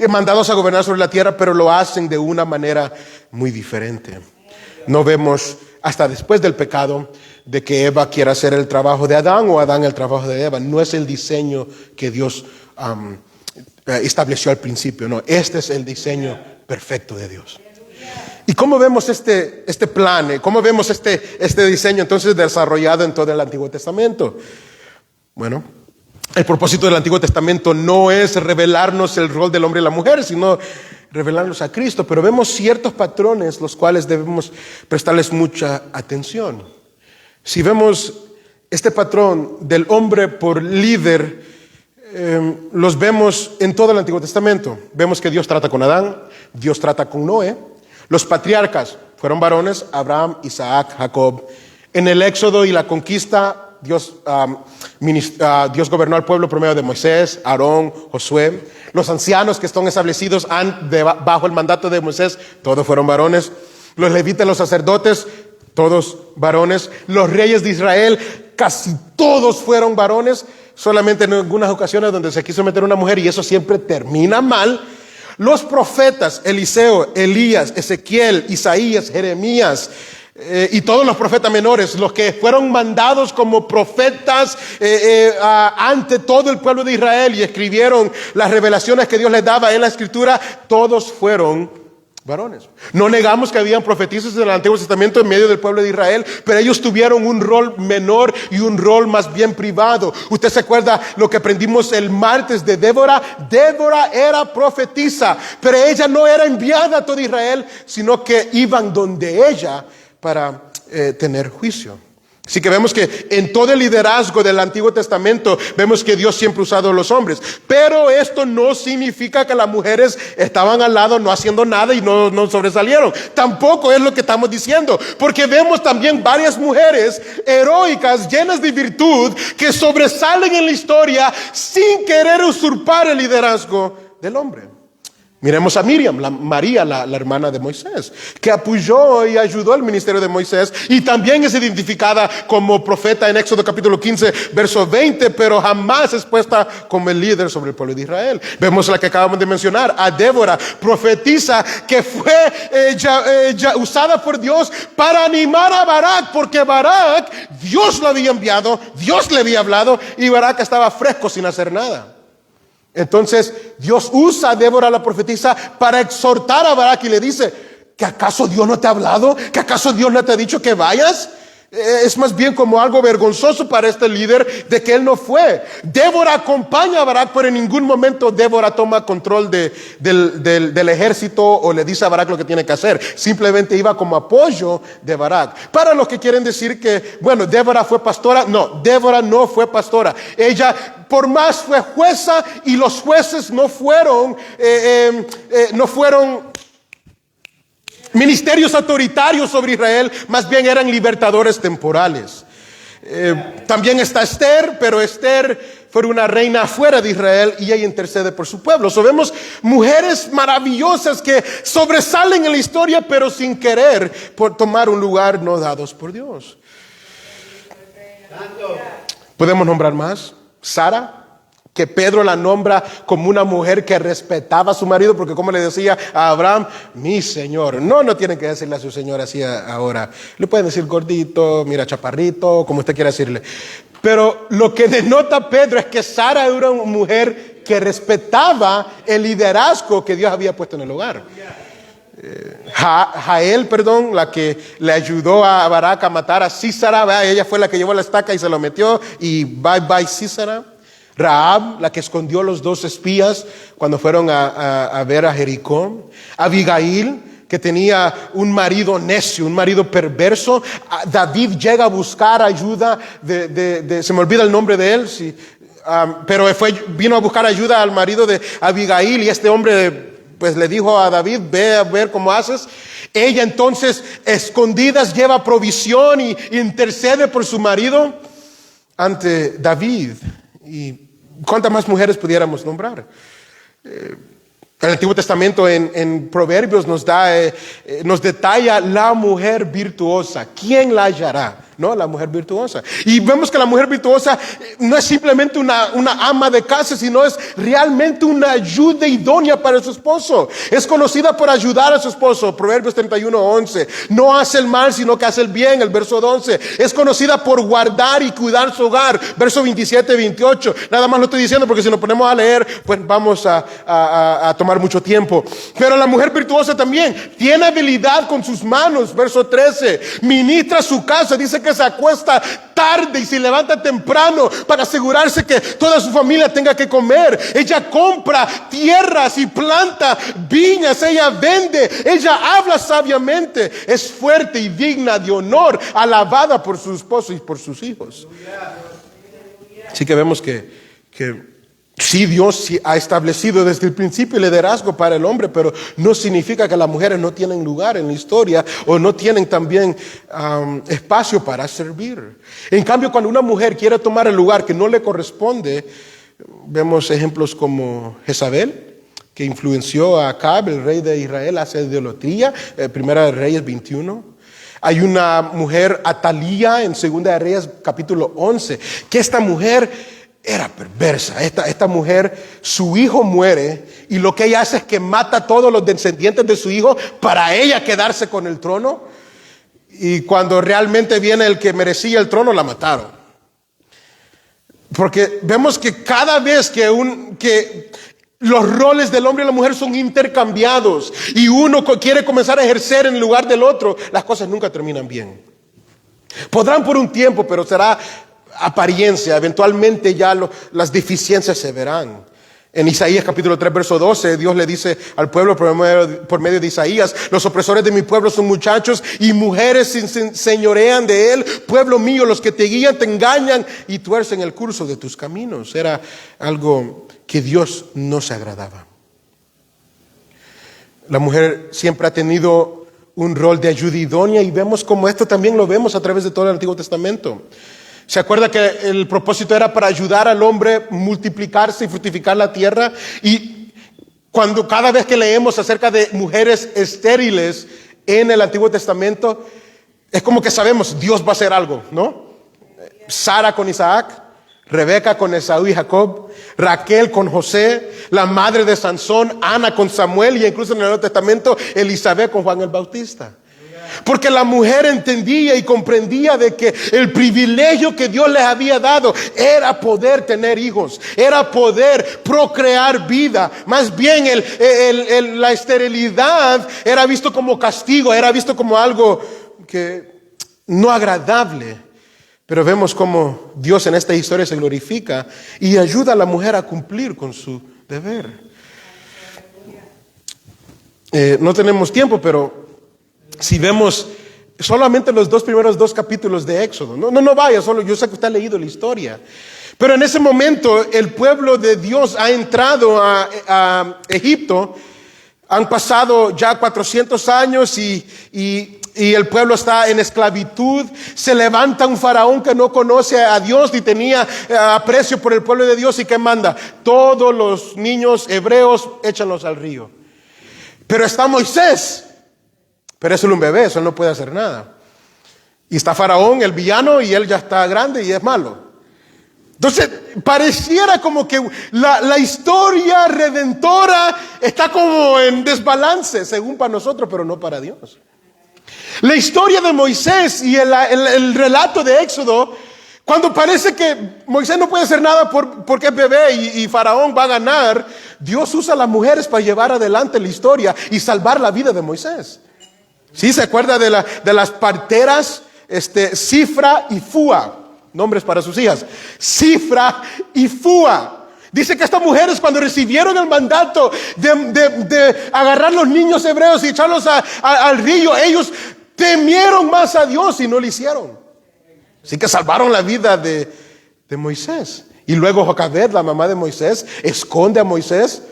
mandados a gobernar sobre la tierra, pero lo hacen de una manera muy diferente. No vemos hasta después del pecado de que Eva quiera hacer el trabajo de Adán o Adán el trabajo de Eva. No es el diseño que Dios estableció al principio, no. Este es el diseño perfecto de Dios. ¿Y cómo vemos este plan? ¿Cómo vemos este diseño entonces desarrollado en todo el Antiguo Testamento? Bueno, el propósito del Antiguo Testamento no es revelarnos el rol del hombre y la mujer, sino revelarnos a Cristo. Pero vemos ciertos patrones los cuales debemos prestarles mucha atención. Si vemos este patrón del hombre por líder, los vemos en todo el Antiguo Testamento. Vemos que Dios trata con Adán, Dios trata con Noé. Los patriarcas fueron varones: Abraham, Isaac, Jacob En el Éxodo y la conquista, Dios gobernó al pueblo por medio de Moisés, Aarón, Josué. Los ancianos que están establecidos bajo el mandato de Moisés, todos fueron varones. Los levitas, los sacerdotes, todos varones. Los reyes de Israel, casi todos fueron varones. Solamente en algunas ocasiones donde se quiso meter una mujer, y eso siempre termina mal. Los profetas, Eliseo, Elías, Ezequiel, Isaías, Jeremías, y todos los profetas menores, los que fueron mandados como profetas ante todo el pueblo de Israel y escribieron las revelaciones que Dios les daba en la escritura, todos fueron varones. No negamos que habían profetisas en el Antiguo Testamento en medio del pueblo de Israel, pero ellos tuvieron un rol menor y un rol más bien privado. Usted se acuerda lo que aprendimos el martes de Débora. Débora era profetisa, pero ella no era enviada a todo Israel, sino que iban donde ella para tener juicio. Así que vemos que en todo el liderazgo del Antiguo Testamento vemos que Dios siempre ha usado a los hombres. Pero esto no significa que las mujeres estaban al lado no haciendo nada y no sobresalieron. Tampoco es lo que estamos diciendo. Porque vemos también varias mujeres heroicas, llenas de virtud, que sobresalen en la historia sin querer usurpar el liderazgo del hombre. Miremos a Miriam, María, la hermana de Moisés, que apoyó y ayudó al ministerio de Moisés, y también es identificada como profeta en Éxodo capítulo 15, verso 20, pero jamás es puesta como el líder sobre el pueblo de Israel. Vemos la que acabamos de mencionar, a Débora, profetisa, que fue usada por Dios para animar a Barak, porque Barak, Dios lo había enviado, Dios le había hablado, y Barak estaba fresco sin hacer nada. Entonces Dios usa a Débora la profetisa para exhortar a Barak y le dice: ¿que acaso Dios no te ha hablado? ¿Que acaso Dios no te ha dicho que vayas? Es más bien como algo vergonzoso para este líder de que él no fue. Débora acompaña a Barak, pero en ningún momento Débora toma control del ejército o le dice a Barak lo que tiene que hacer. Simplemente iba como apoyo de Barak. Para los que quieren decir que, bueno, Débora fue pastora, no, Débora no fue pastora. Ella, por más, fue jueza, y los jueces no fueron ministerios autoritarios sobre Israel, más bien eran libertadores temporales. También está Esther, pero Esther fue una reina fuera de Israel y ella intercede por su pueblo. Vemos mujeres maravillosas que sobresalen en la historia, pero sin querer por tomar un lugar no dados por Dios. ¿Podemos nombrar más? Sara, que Pedro la nombra como una mujer que respetaba a su marido, porque como le decía a Abraham, mi señor. No tienen que decirle a su señor así ahora. Le pueden decir gordito, mira, chaparrito, como usted quiera decirle. Pero lo que denota Pedro es que Sara era una mujer que respetaba el liderazgo que Dios había puesto en el hogar. Jael, la que le ayudó a Barak a matar a Sísara, ella fue la que llevó la estaca y se lo metió, y bye Sísara. Rahab, la que escondió los 2 espías cuando fueron a ver a Jericó. Abigail, que tenía un marido necio, un marido perverso. David llega a buscar ayuda se me olvida el nombre de él, sí, pero vino a buscar ayuda al marido de Abigail, y este hombre pues le dijo a David: ve a ver cómo haces. Ella entonces, escondidas, lleva provisión y intercede por su marido ante David. ¿Y cuántas más mujeres pudiéramos nombrar? El Antiguo Testamento en Proverbios nos detalla la mujer virtuosa. ¿Quién la hallará? ¿No? La mujer virtuosa. Y vemos que la mujer virtuosa no es simplemente una ama de casa, sino es realmente una ayuda idónea para su esposo. Es conocida por ayudar a su esposo. Proverbios 31:11. No hace el mal, sino que hace el bien. El verso 12. Es conocida por guardar y cuidar su hogar. Verso 27-28. Nada más lo estoy diciendo porque si nos ponemos a leer, pues vamos a tomar mucho tiempo. Pero la mujer virtuosa también tiene habilidad con sus manos. Verso 13. Ministra su casa. Dice que se acuesta tarde y se levanta temprano para asegurarse que toda su familia tenga que comer. Ella compra tierras y planta viñas. Ella vende. Ella habla sabiamente. Es fuerte y digna de honor, alabada por su esposo y por sus hijos. Así que vemos que Sí, Dios sí ha establecido desde el principio el liderazgo para el hombre, pero no significa que las mujeres no tienen lugar en la historia o no tienen también espacio para servir. En cambio, cuando una mujer quiere tomar el lugar que no le corresponde, vemos ejemplos como Jezabel, que influenció a Acab, el rey de Israel, hacia idolatría, Primera de Reyes 21. Hay una mujer, Atalía, en Segunda de Reyes capítulo 11, que esta mujer era perversa. Esta mujer, su hijo muere y lo que ella hace es que mata a todos los descendientes de su hijo para ella quedarse con el trono. Y cuando realmente viene el que merecía el trono, la mataron. Porque vemos que cada vez que los roles del hombre y la mujer son intercambiados y uno quiere comenzar a ejercer en lugar del otro, las cosas nunca terminan bien. Podrán por un tiempo, pero será apariencia. Eventualmente ya las deficiencias se verán. En Isaías capítulo 3 verso 12, Dios le dice al pueblo por medio de Isaías: los opresores de mi pueblo son muchachos y mujeres se señorean de él. Pueblo mío, los que te guían te engañan y tuercen el curso de tus caminos. Era algo que Dios no se agradaba. La mujer siempre ha tenido un rol de ayuda idónea y vemos como esto también lo vemos a través de todo el Antiguo Testamento. ¿Se acuerda que el propósito era para ayudar al hombre multiplicarse y fructificar la tierra? Y cada vez que leemos acerca de mujeres estériles en el Antiguo Testamento, es como que sabemos, Dios va a hacer algo, ¿no? Sara con Isaac, Rebeca con Esaú y Jacob, Raquel con José, la madre de Sansón, Ana con Samuel, y incluso en el Nuevo Testamento Elizabeth con Juan el Bautista. Porque la mujer entendía y comprendía de que el privilegio que Dios les había dado era poder tener hijos, era poder procrear vida. Más bien la esterilidad era visto como castigo, era visto como algo que no agradable. Pero vemos cómo Dios en esta historia se glorifica y ayuda a la mujer a cumplir con su deber. No tenemos tiempo, pero si vemos solamente los primeros dos capítulos de Éxodo, no vaya, solo yo sé que usted ha leído la historia, pero en ese momento el pueblo de Dios ha entrado a Egipto. Han pasado ya 400 años y el pueblo está en esclavitud. Se levanta un faraón que no conoce a Dios ni tenía aprecio por el pueblo de Dios, y que manda: todos los niños hebreos échanlos al río. Pero está Moisés, pero es solo un bebé, eso no puede hacer nada. Y está Faraón, el villano, y él ya está grande y es malo. Entonces pareciera como que la historia redentora está como en desbalance, según para nosotros, pero no para Dios. La historia de Moisés y el relato de Éxodo, cuando parece que Moisés no puede hacer nada porque es bebé y Faraón va a ganar, Dios usa a las mujeres para llevar adelante la historia y salvar la vida de Moisés. ¿Sí se acuerda de las parteras Cifra y Fua? Nombres para sus hijas: Cifra y Fua. Dice que estas mujeres, cuando recibieron el mandato de agarrar los niños hebreos y echarlos al río, ellos temieron más a Dios y no lo hicieron. Así que salvaron la vida de Moisés. Y luego Jocabed, la mamá de Moisés, esconde a Moisés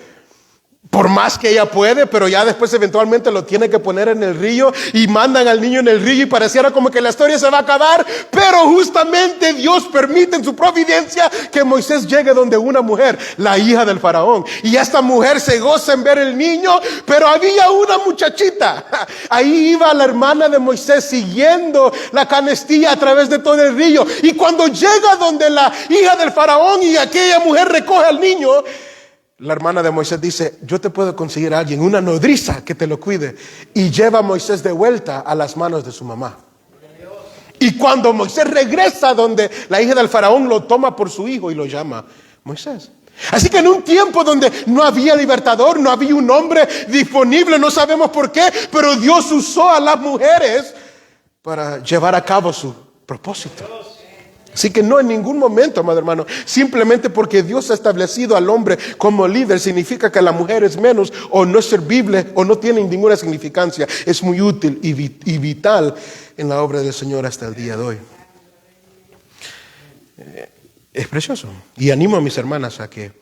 por más que ella puede, pero ya después eventualmente lo tiene que poner en el río y mandan al niño en el río y pareciera como que la historia se va a acabar, pero justamente Dios permite en su providencia que Moisés llegue donde una mujer, la hija del faraón, y esta mujer se goza en ver el niño, pero había una muchachita. Ahí iba la hermana de Moisés siguiendo la canastilla a través de todo el río, y cuando llega donde la hija del faraón y aquella mujer recoge al niño, la hermana de Moisés dice: yo te puedo conseguir a alguien, una nodriza que te lo cuide. Y lleva a Moisés de vuelta a las manos de su mamá. Y cuando Moisés regresa donde la hija del faraón, lo toma por su hijo y lo llama Moisés. Así que en un tiempo donde no había libertador, no había un hombre disponible, no sabemos por qué, pero Dios usó a las mujeres para llevar a cabo su propósito. Así que no en ningún momento, amado hermano, simplemente porque Dios ha establecido al hombre como líder, significa que la mujer es menos o no es servible o no tiene ninguna significancia. Es muy útil y vital en la obra del Señor hasta el día de hoy. Es precioso. Y animo a mis hermanas a que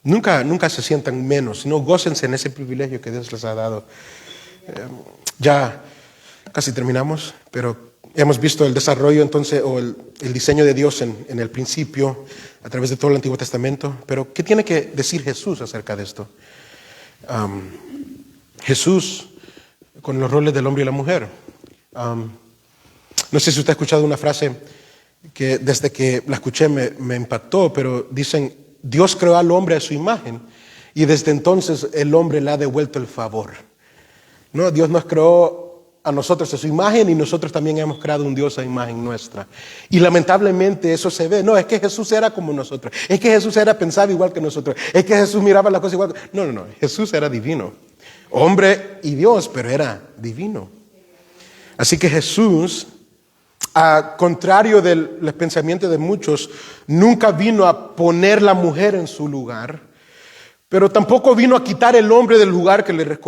Nunca se sientan menos, sino gócense en ese privilegio que Dios les ha dado. Ya casi terminamos, pero hemos visto el desarrollo entonces, o el diseño de Dios en el principio, a través de todo el Antiguo Testamento. Pero, ¿qué tiene que decir Jesús acerca de esto? Jesús, con los roles del hombre y la mujer. No sé si usted ha escuchado una frase que desde que la escuché me impactó, pero dicen: Dios creó al hombre a su imagen y desde entonces el hombre le ha devuelto el favor. No, Dios nos creó a nosotros a su imagen y nosotros también hemos creado un Dios a imagen nuestra. Y lamentablemente eso se ve. No, es que Jesús era como nosotros. Es que Jesús pensaba igual que nosotros. Es que Jesús miraba las cosas igual. No. Jesús era divino. Hombre y Dios, pero era divino. Así que Jesús, a contrario del pensamiento de muchos, nunca vino a poner la mujer en su lugar, pero tampoco vino a quitar el hombre del lugar que le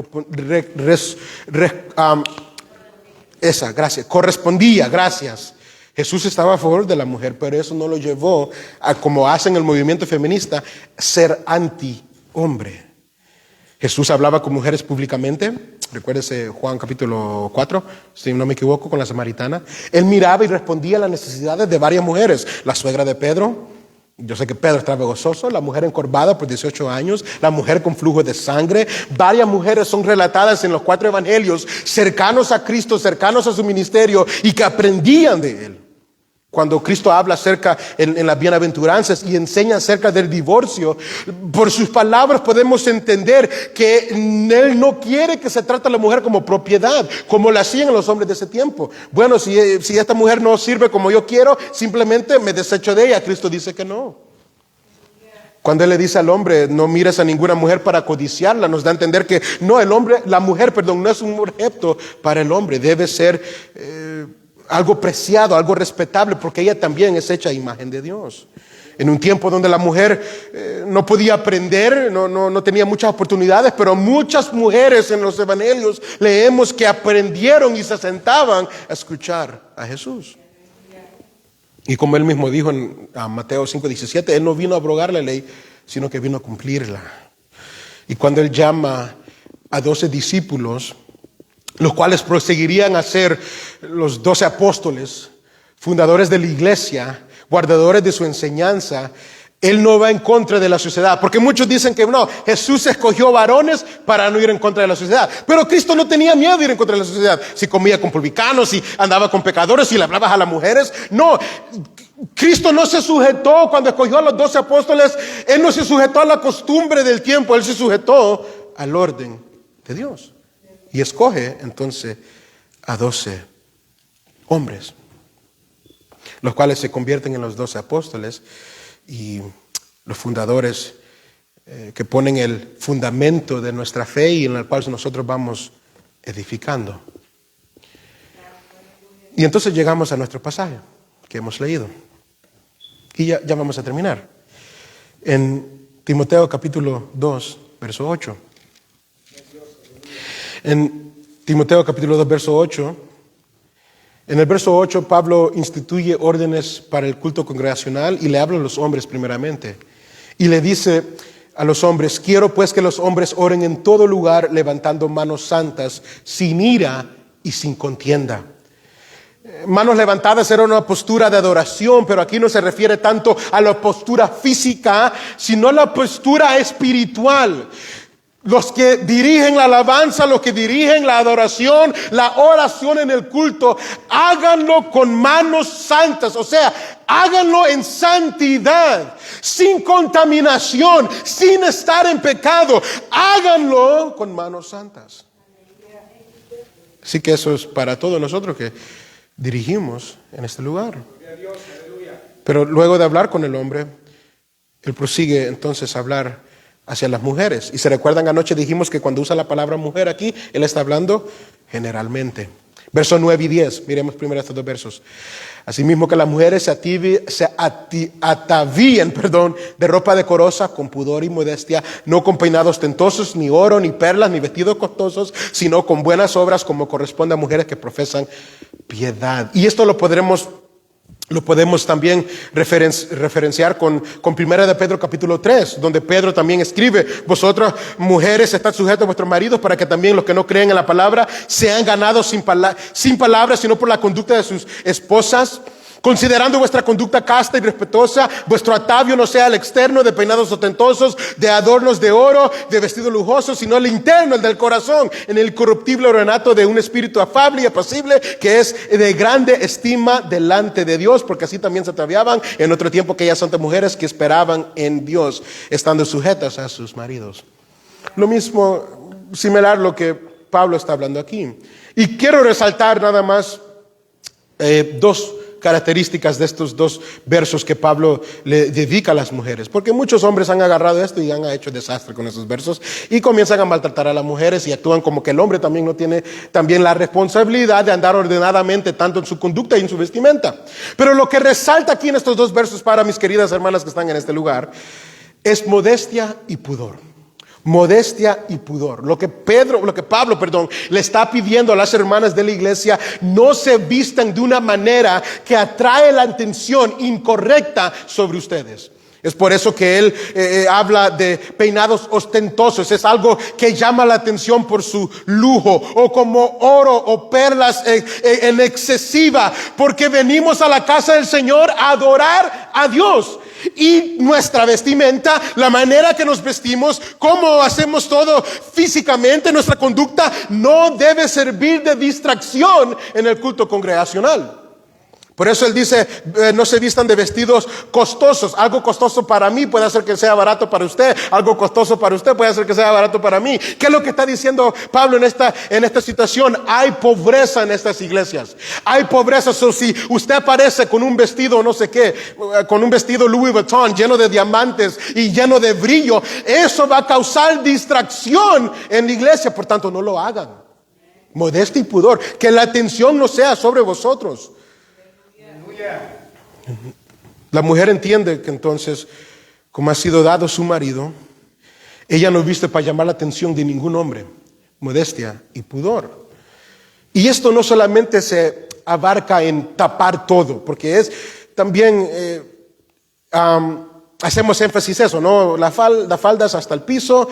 correspondía. Gracias. Jesús estaba a favor de la mujer, pero eso no lo llevó a, como hacen el movimiento feminista, ser anti-hombre. Jesús hablaba con mujeres públicamente. Recuérdese Juan capítulo 4, si no me equivoco, con la samaritana. Él miraba y respondía a las necesidades de varias mujeres. La suegra de Pedro, yo sé que Pedro estaba gozoso. La mujer encorvada por 18 años. La mujer con flujo de sangre. Varias mujeres son relatadas en los 4 evangelios, cercanos a Cristo, cercanos a su ministerio y que aprendían de Él. Cuando Cristo habla acerca en las bienaventuranzas y enseña acerca del divorcio, por sus palabras podemos entender que Él no quiere que se trate a la mujer como propiedad, como lo hacían los hombres de ese tiempo. Bueno, si esta mujer no sirve como yo quiero, simplemente me desecho de ella. Cristo dice que no. Cuando Él le dice al hombre: no mires a ninguna mujer para codiciarla, nos da a entender que no, la mujer no es un objeto para el hombre, debe ser algo preciado, algo respetable, porque ella también es hecha a imagen de Dios. En un tiempo donde la mujer no podía aprender, no tenía muchas oportunidades, pero muchas mujeres en los evangelios leemos que aprendieron y se sentaban a escuchar a Jesús. Y como Él mismo dijo en Mateo 5:17, Él no vino a abrogar la ley, sino que vino a cumplirla. Y cuando Él llama a 12 discípulos, los cuales proseguirían a ser los 12 apóstoles, fundadores de la iglesia, guardadores de su enseñanza, Él no va en contra de la sociedad. Porque muchos dicen que no, Jesús escogió varones para no ir en contra de la sociedad. Pero Cristo no tenía miedo de ir en contra de la sociedad. Si comía con publicanos, si andaba con pecadores, si le hablaba a las mujeres. No, Cristo no se sujetó cuando escogió a los 12 apóstoles. Él no se sujetó a la costumbre del tiempo. Él se sujetó al orden de Dios. Y escoge entonces a 12 hombres, los cuales se convierten en los 12 apóstoles y los fundadores que ponen el fundamento de nuestra fe y en el cual nosotros vamos edificando. Y entonces llegamos a nuestro pasaje que hemos leído. Y ya vamos a terminar. En Timoteo capítulo 2, verso 8. En Timoteo capítulo 2, verso 8, en el verso 8 Pablo instituye órdenes para el culto congregacional y le habla a los hombres primeramente. Y le dice a los hombres: quiero pues que los hombres oren en todo lugar levantando manos santas, sin ira y sin contienda. Manos levantadas era una postura de adoración, pero aquí no se refiere tanto a la postura física, sino a la postura espiritual. Los que dirigen la alabanza, los que dirigen la adoración, la oración en el culto, háganlo con manos santas, o sea, háganlo en santidad, sin contaminación, sin estar en pecado. Háganlo con manos santas. Así que eso es para todos nosotros que dirigimos en este lugar. Pero luego de hablar con el hombre, él prosigue entonces a hablar hacia las mujeres. Y se recuerdan, anoche dijimos que cuando usa la palabra mujer aquí, él está hablando generalmente. Versos 9 y 10, miremos primero estos 2 versos. Asimismo que las mujeres se atavíen de ropa decorosa, con pudor y modestia, no con peinados ostentosos, ni oro, ni perlas, ni vestidos costosos, sino con buenas obras, como corresponde a mujeres que profesan piedad. Y esto lo podremos Lo podemos también referenciar con 1 de Pedro capítulo 3, donde Pedro también escribe: vosotras mujeres estad sujetas a vuestros maridos, para que también los que no creen en la palabra sean ganados sin palabras, sino por la conducta de sus esposas. Considerando vuestra conducta casta y respetuosa, vuestro atavio no sea el externo, de peinados ostentosos, de adornos de oro, de vestidos lujosos, sino el interno, el del corazón, en el corruptible ornato de un espíritu afable y apacible, que es de grande estima delante de Dios, porque así también se ataviaban en otro tiempo aquellas santas mujeres que esperaban en Dios, estando sujetas a sus maridos. Lo mismo, similar lo que Pablo está hablando aquí. Y quiero resaltar nada más dos características de estos dos versos que Pablo le dedica a las mujeres, porque muchos hombres han agarrado esto y han hecho desastre con esos versos y comienzan a maltratar a las mujeres y actúan como que el hombre también no tiene también la responsabilidad de andar ordenadamente tanto en su conducta y en su vestimenta. Pero lo que resalta aquí en estos dos versos para mis queridas hermanas que están en este lugar es modestia y pudor. Modestia y pudor. Lo que Pablo, le está pidiendo a las hermanas de la iglesia: no se vistan de una manera que atrae la atención incorrecta sobre ustedes. Es por eso que él habla de peinados ostentosos. Es algo que llama la atención por su lujo, o como oro o perlas en excesiva, porque venimos a la casa del Señor a adorar a Dios. Y nuestra vestimenta, la manera que nos vestimos, cómo hacemos todo físicamente, nuestra conducta no debe servir de distracción en el culto congregacional. Por eso él dice: no se vistan de vestidos costosos. Algo costoso para mí puede hacer que sea barato para usted. Algo costoso para usted puede hacer que sea barato para mí. ¿Qué es lo que está diciendo Pablo en esta situación? Hay pobreza en estas iglesias. Hay pobreza. Si usted aparece con un vestido no sé qué, con un vestido Louis Vuitton lleno de diamantes y lleno de brillo, eso va a causar distracción en la iglesia. Por tanto, no lo hagan. Modestia y pudor. Que la atención no sea sobre vosotros. La mujer entiende que entonces, como ha sido dado su marido, ella no viste para llamar la atención de ningún hombre. Modestia y pudor. Y esto no solamente se abarca en tapar todo, porque es también hacemos énfasis eso, ¿no? La falda es hasta el piso,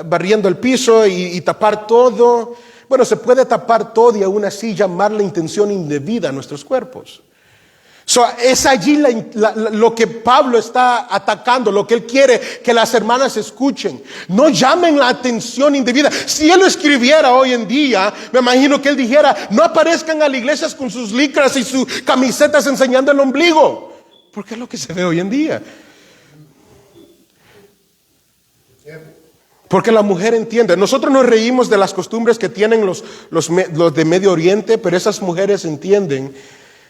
barriendo el piso y tapar todo. Bueno, se puede tapar todo y aún así llamar la intención indebida a nuestros cuerpos. Es allí lo que Pablo está atacando, lo que él quiere que las hermanas escuchen. No llamen la atención indebida. Si él lo escribiera hoy en día, me imagino que él dijera: no aparezcan a las iglesias con sus licras y sus camisetas enseñando el ombligo, porque es lo que se ve hoy en día. Porque la mujer entiende. Nosotros nos reímos de las costumbres que tienen los de Medio Oriente, pero esas mujeres entienden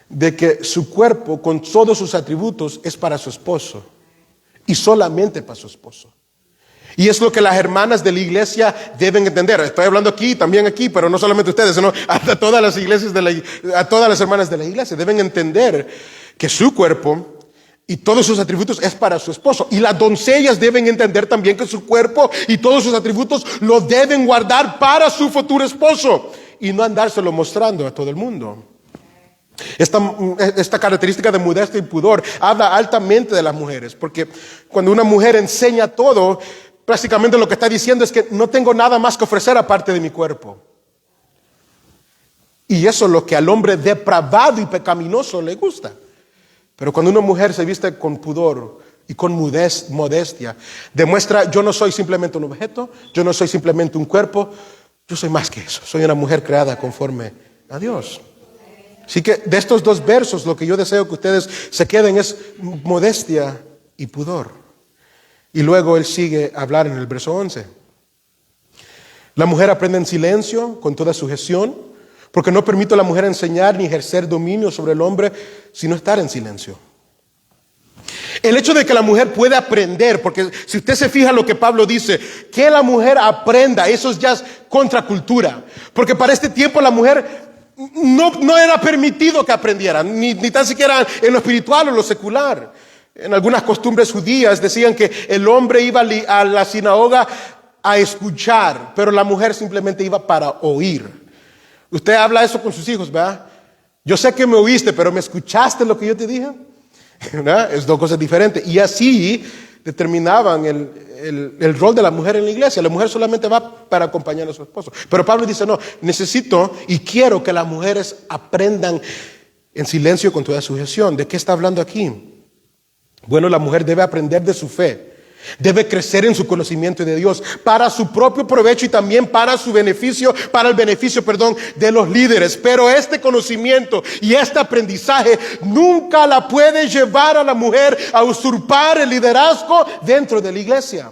de que su cuerpo con todos sus atributos es para su esposo y solamente para su esposo. Y es lo que las hermanas de la iglesia deben entender. Estoy hablando aquí, también aquí, pero no solamente ustedes, sino a todas las iglesias a todas las hermanas de la iglesia deben entender que su cuerpo y todos sus atributos es para su esposo. Y las doncellas deben entender también que su cuerpo y todos sus atributos lo deben guardar para su futuro esposo y no andárselo mostrando a todo el mundo. Esta característica de modestia y pudor habla altamente de las mujeres, porque cuando una mujer enseña todo, prácticamente lo que está diciendo es que no tengo nada más que ofrecer aparte de mi cuerpo. Y eso es lo que al hombre depravado y pecaminoso le gusta. Pero cuando una mujer se viste con pudor y con modestia, demuestra: yo no soy simplemente un objeto, yo no soy simplemente un cuerpo, yo soy más que eso, soy una mujer creada conforme a Dios. Así que de estos dos versos lo que yo deseo que ustedes se queden es modestia y pudor. Y luego él sigue a hablar en el verso 11. La mujer aprende en silencio, con toda sujeción, porque no permito a la mujer enseñar ni ejercer dominio sobre el hombre, sino estar en silencio. El hecho de que la mujer pueda aprender, porque si usted se fija lo que Pablo dice, que la mujer aprenda, eso ya es contracultura. Porque para este tiempo la mujer no era permitido que aprendieran, ni tan siquiera en lo espiritual o lo secular. En algunas costumbres judías decían que el hombre iba a la sinagoga a escuchar, pero la mujer simplemente iba para oír. Usted habla eso con sus hijos, ¿verdad? Yo sé que me oíste, pero ¿me escuchaste lo que yo te dije? ¿Verdad? Es dos cosas diferentes. Y así determinaban el rol de la mujer en la iglesia. La mujer solamente va para acompañar a su esposo. Pero Pablo dice, no, necesito y quiero que las mujeres aprendan en silencio con toda sujeción. ¿De qué está hablando aquí? Bueno, la mujer debe aprender de su fe. Debe crecer en su conocimiento de Dios para su propio provecho y también para su beneficio, para el beneficio, de los líderes. Pero este conocimiento y este aprendizaje nunca la puede llevar a la mujer a usurpar el liderazgo dentro de la iglesia.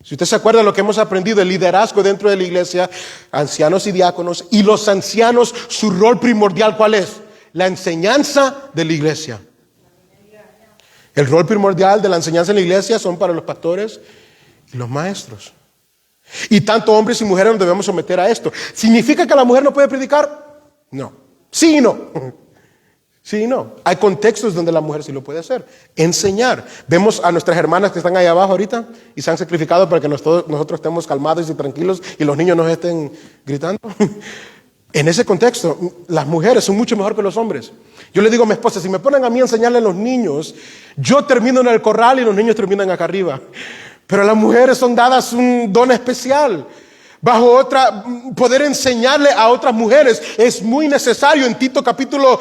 Si usted se acuerda de lo que hemos aprendido, el liderazgo dentro de la iglesia, ancianos y diáconos, y los ancianos, su rol primordial, ¿cuál es? La enseñanza de la iglesia. El rol primordial de la enseñanza en la iglesia son para los pastores y los maestros. Y tanto hombres y mujeres nos debemos someter a esto. ¿Significa que la mujer no puede predicar? No. Sí y no. Sí y no. Hay contextos donde la mujer sí lo puede hacer. Enseñar. Vemos a nuestras hermanas que están ahí abajo ahorita y se han sacrificado para que nosotros estemos calmados y tranquilos y los niños no estén gritando. En ese contexto, las mujeres son mucho mejor que los hombres. Yo le digo a mi esposa, si me ponen a mí a enseñarle a los niños, yo termino en el corral y los niños terminan acá arriba. Pero las mujeres son dadas un don especial. Poder enseñarle a otras mujeres es muy necesario. En Tito capítulo,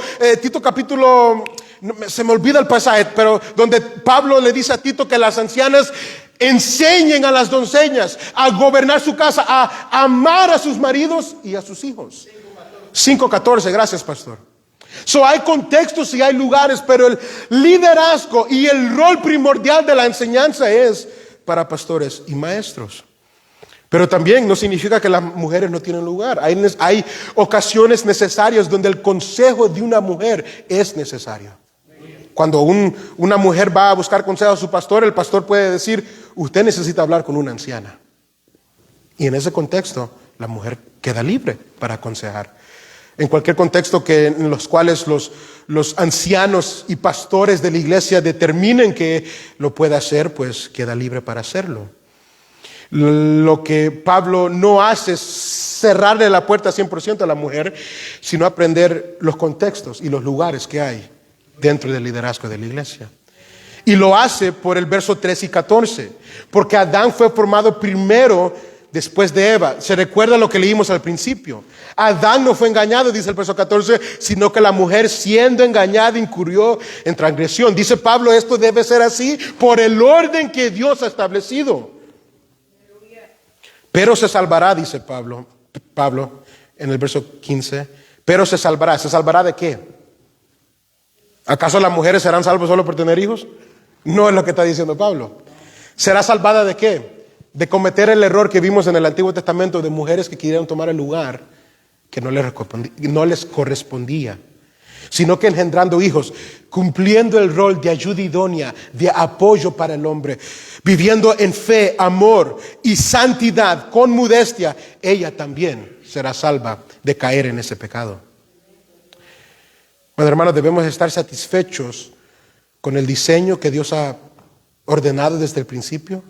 se me olvida el pasaje, pero donde Pablo le dice a Tito que las ancianas enseñen a las doncellas a gobernar su casa, a amar a sus maridos y a sus hijos. 5:14, gracias pastor. Hay contextos y hay lugares, pero el liderazgo y el rol primordial de la enseñanza es para pastores y maestros. Pero también no significa que las mujeres no tienen lugar. Hay ocasiones necesarias donde el consejo de una mujer es necesario. Cuando una mujer va a buscar consejo a su pastor, el pastor puede decir, usted necesita hablar con una anciana. Y en ese contexto, la mujer queda libre para aconsejar. En cualquier contexto en los cuales los ancianos y pastores de la iglesia determinen que lo puede hacer, pues queda libre para hacerlo. Lo que Pablo no hace es cerrarle la puerta 100% a la mujer, sino aprender los contextos y los lugares que hay dentro del liderazgo de la iglesia. Y lo hace por el verso 13 y 14, porque Adán fue formado primero después de Eva. ¿Se recuerda lo que leímos al principio? Adán no fue engañado, dice el verso 14, sino que la mujer siendo engañada incurrió en transgresión. Dice Pablo, esto debe ser así por el orden que Dios ha establecido. Pero se salvará, dice Pablo en el verso 15, pero se salvará. ¿Se salvará de qué? ¿Acaso las mujeres serán salvas solo por tener hijos? No es lo que está diciendo Pablo. ¿Será salvada de qué? De cometer el error que vimos en el Antiguo Testamento de mujeres que quisieron tomar el lugar que no les correspondía, sino que engendrando hijos, cumpliendo el rol de ayuda idónea, de apoyo para el hombre, viviendo en fe, amor y santidad con modestia, ella también será salva de caer en ese pecado. Bueno, hermanos, debemos estar satisfechos con el diseño que Dios ha ordenado desde el principio.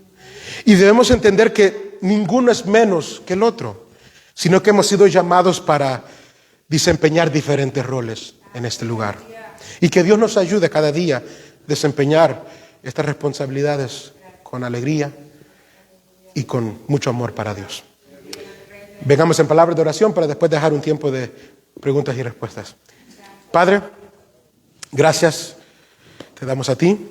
Y debemos entender que ninguno es menos que el otro, sino que hemos sido llamados para desempeñar diferentes roles en este lugar. Y que Dios nos ayude cada día a desempeñar estas responsabilidades con alegría y con mucho amor para Dios. Vengamos en palabras de oración para después dejar un tiempo de preguntas y respuestas. Padre, gracias te damos a ti